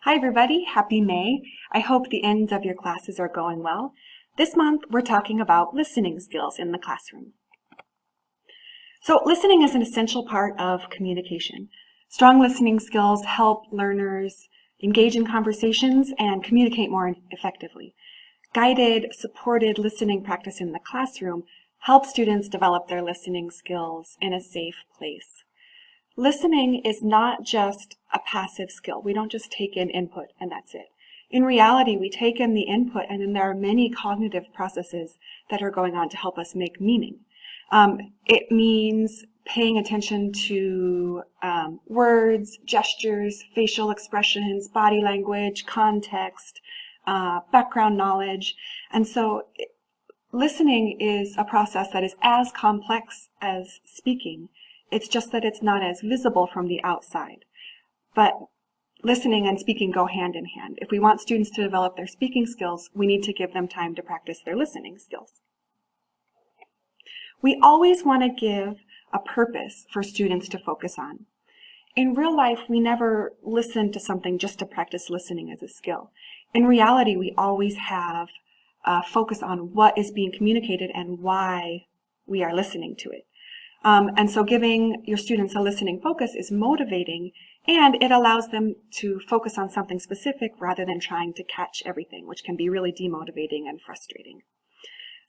Hi everybody, happy May. I hope the ends of your classes are going well. This month we're talking about listening skills in the classroom. So listening is an essential part of communication. Strong listening skills help learners engage in conversations and communicate more effectively. Guided, supported listening practice in the classroom helps students develop their listening skills in a safe place. Listening is not just a passive skill. We don't just take in input and that's it. In reality, we take in the input and then there are many cognitive processes that are going on to help us make meaning. It means paying attention to words, gestures, facial expressions, body language, context, background knowledge. And so listening is a process that is as complex as speaking. It's just that it's not as visible from the outside. But listening and speaking go hand in hand. If we want students to develop their speaking skills, we need to give them time to practice their listening skills. We always want to give a purpose for students to focus on. In real life, we never listen to something just to practice listening as a skill. In reality, we always have a focus on what is being communicated and why we are listening to it. And so giving your students a listening focus is motivating, and it allows them to focus on something specific rather than trying to catch everything, which can be really demotivating and frustrating.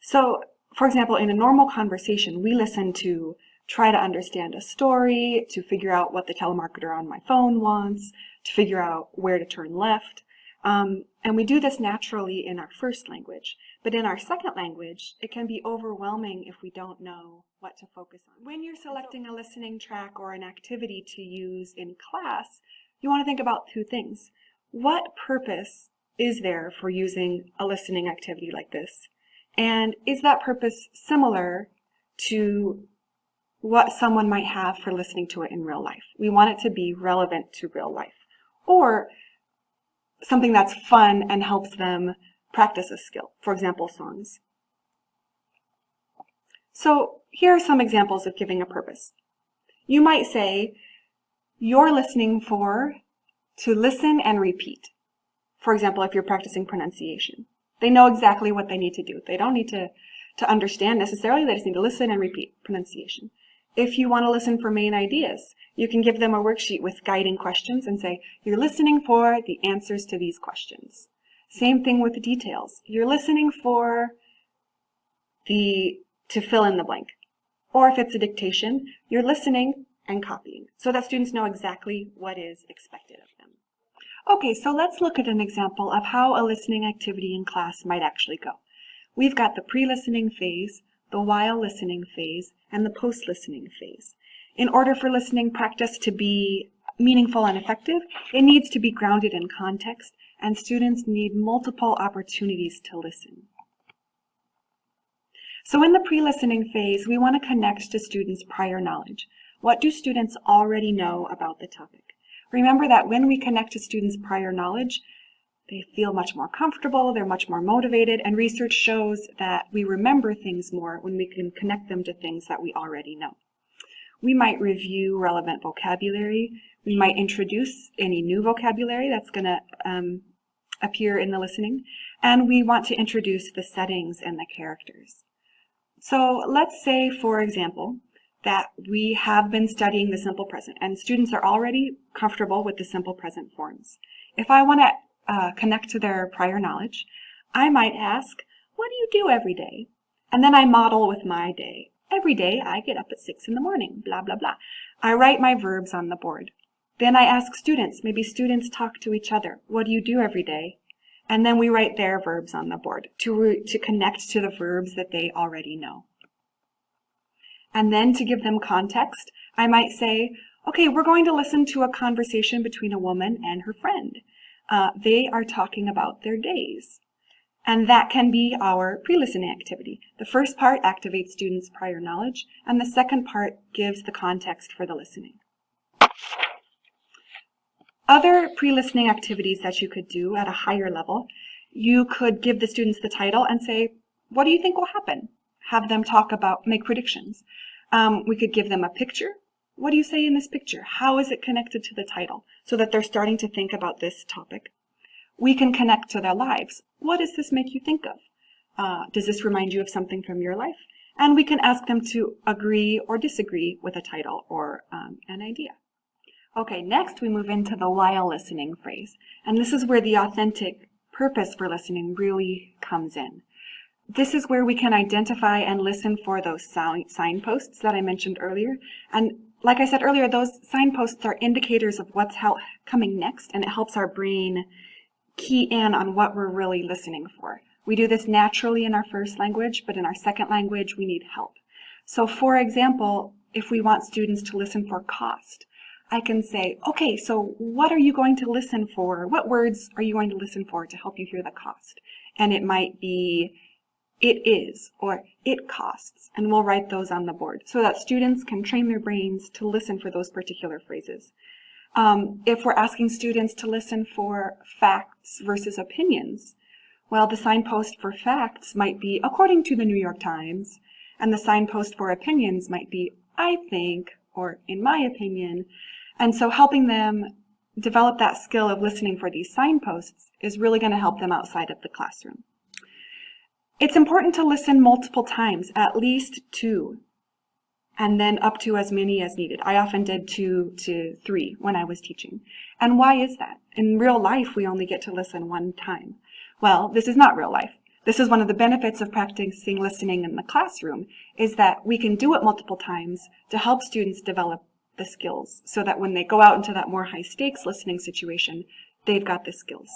So, for example, in a normal conversation, we listen to try to understand a story, to figure out what the telemarketer on my phone wants, to figure out where to turn left. And we do this naturally in our first language. But in our second language, it can be overwhelming if we don't know what to focus on. When you're selecting a listening track or an activity to use in class, you want to think about two things. What purpose is there for using a listening activity like this? And is that purpose similar to what someone might have for listening to it in real life? We want it to be relevant to real life. Or something that's fun and helps them practice a skill, for example, songs. So here are some examples of giving a purpose. You might say, you're listening to listen and repeat. For example, if you're practicing pronunciation. They know exactly what they need to do. They don't need to understand necessarily, they just need to listen and repeat pronunciation. If you want to listen for main ideas, you can give them a worksheet with guiding questions and say, you're listening for the answers to these questions. Same thing with the details. You're listening to fill in the blank. Or if it's a dictation, you're listening and copying so that students know exactly what is expected of them. Okay, so let's look at an example of how a listening activity in class might actually go. We've got the pre-listening phase, the while listening phase, and the post-listening phase. In order for listening practice to be meaningful and effective, it needs to be grounded in context, and students need multiple opportunities to listen. So in the pre-listening phase, we want to connect to students' prior knowledge. What do students already know about the topic? Remember that when we connect to students' prior knowledge, they feel much more comfortable, they're much more motivated, and research shows that we remember things more when we can connect them to things that we already know. We might review relevant vocabulary, we might introduce any new vocabulary that's going to appear in the listening, and we want to introduce the settings and the characters. So let's say, for example, that we have been studying the simple present, and students are already comfortable with the simple present forms. If I want to connect to their prior knowledge, I might ask, what do you do every day? And then I model with my day. Every day I get up at 6 in the morning, blah, blah, blah. I write my verbs on the board. Then I ask students, maybe students talk to each other. What do you do every day? And then we write their verbs on the board to connect to the verbs that they already know. And then to give them context, I might say, okay, we're going to listen to a conversation between a woman and her friend. They are talking about their days. And that can be our pre-listening activity. The first part activates students' prior knowledge, and the second part gives the context for the listening. Other pre-listening activities that you could do at a higher level, you could give the students the title and say, what do you think will happen? Have them make predictions. We could give them a picture what do you say in this picture? How is it connected to the title? So that they're starting to think about this topic. We can connect to their lives. What does this make you think of? Does this remind you of something from your life? And we can ask them to agree or disagree with a title or an idea. Okay, next we move into the while listening phrase. And this is where the authentic purpose for listening really comes in. This is where we can identify and listen for those signposts that I mentioned earlier. And like I said earlier, those signposts are indicators of what's coming next, and it helps our brain key in on what we're really listening for. We do this naturally in our first language, but in our second language, we need help. So for example, if we want students to listen for cost, I can say, okay, so what are you going to listen for? What words are you going to listen for to help you hear the cost? And it might be, it is, or it costs, and we'll write those on the board so that students can train their brains to listen for those particular phrases. If we're asking students to listen for facts versus opinions, well, the signpost for facts might be, according to the New York Times, and the signpost for opinions might be, I think, or in my opinion. And so helping them develop that skill of listening for these signposts is really going to help them outside of the classroom. It's important to listen multiple times, at least 2, and then up to as many as needed. I often did 2 to 3 when I was teaching. And why is that? In real life, we only get to listen 1 time. Well, this is not real life. This is one of the benefits of practicing listening in the classroom, is that we can do it multiple times to help students develop the skills so that when they go out into that more high stakes listening situation, they've got the skills.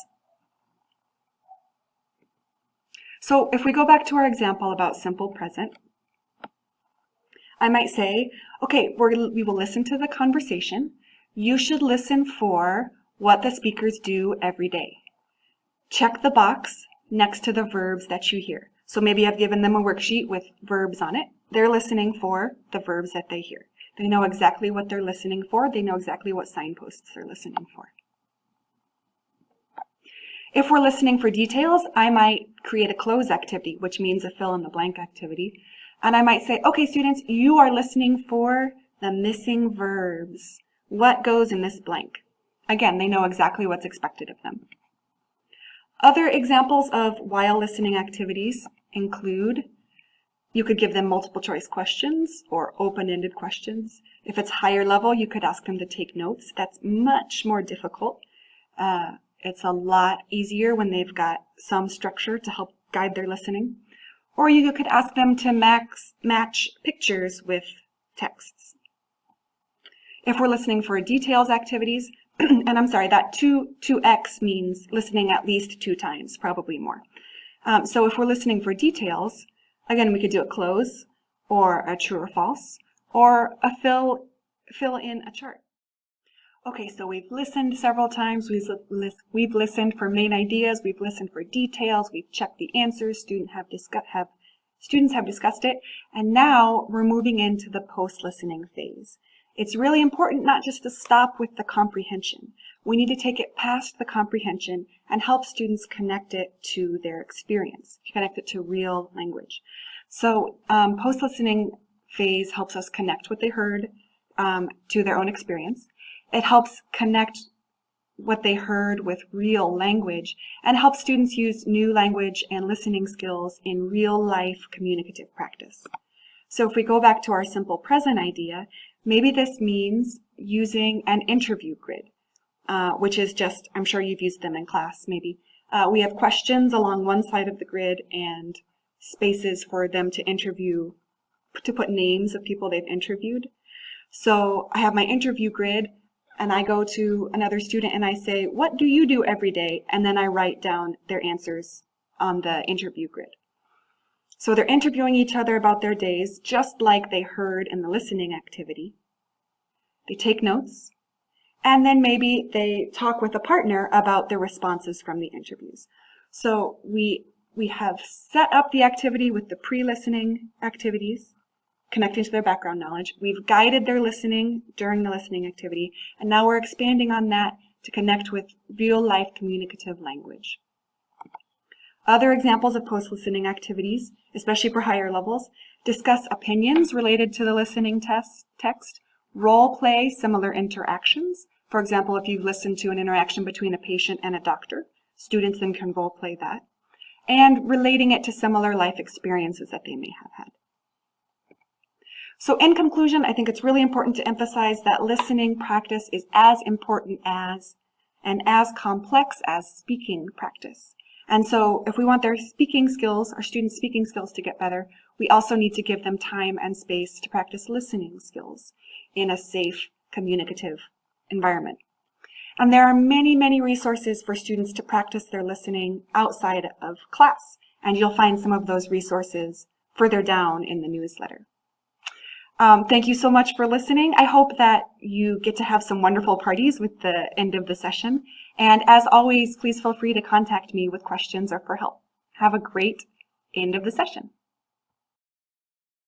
So if we go back to our example about simple present, I might say, okay, we will listen to the conversation. You should listen for what the speakers do every day. Check the box next to the verbs that you hear. So maybe I've given them a worksheet with verbs on it. They're listening for the verbs that they hear. They know exactly what they're listening for. They know exactly what signposts they're listening for. If we're listening for details, I might create a close activity, which means a fill in the blank activity. And I might say, okay, students, you are listening for the missing verbs. What goes in this blank? Again, they know exactly what's expected of them. Other examples of while listening activities include, you could give them multiple choice questions or open-ended questions. If it's higher level, you could ask them to take notes. That's much more difficult. It's a lot easier when they've got some structure to help guide their listening. Or you could ask them to match pictures with texts. If we're listening for details activities, and I'm sorry, that 2x means listening at least 2 times, probably more. So if we're listening for details, again, we could do a close, or a true or false, or a fill in a chart. Okay, so we've listened several times, we've listened for main ideas, we've listened for details, we've checked the answers, students have discussed it, and now we're moving into the post-listening phase. It's really important not just to stop with the comprehension. We need to take it past the comprehension and help students connect it to their experience, connect it to real language. So post-listening phase helps us connect what they heard to their own experience. It helps connect what they heard with real language and helps students use new language and listening skills in real life communicative practice. So if we go back to our simple present idea, maybe this means using an interview grid, which is just, I'm sure you've used them in class maybe. We have questions along one side of the grid and spaces for them to interview, to put names of people they've interviewed. So I have my interview grid, and I go to another student and I say, what do you do every day? And then I write down their answers on the interview grid. So they're interviewing each other about their days, just like they heard in the listening activity. They take notes, and then maybe they talk with a partner about their responses from the interviews. So we have set up the activity with the pre-listening activities, connecting to their background knowledge. We've guided their listening during the listening activity, and now we're expanding on that to connect with real-life communicative language. Other examples of post-listening activities, especially for higher levels, discuss opinions related to the listening text, role play similar interactions. For example, if you listen to an interaction between a patient and a doctor, students then can role play that, and relating it to similar life experiences that they may have had. So in conclusion, I think it's really important to emphasize that listening practice is as important as and as complex as speaking practice. And so if we want their speaking skills, our students' speaking skills to get better, we also need to give them time and space to practice listening skills in a safe, communicative environment. And there are many, many resources for students to practice their listening outside of class. And you'll find some of those resources further down in the newsletter. Thank you so much for listening. I hope that you get to have some wonderful parties with the end of the session. And as always, please feel free to contact me with questions or for help. Have a great end of the session.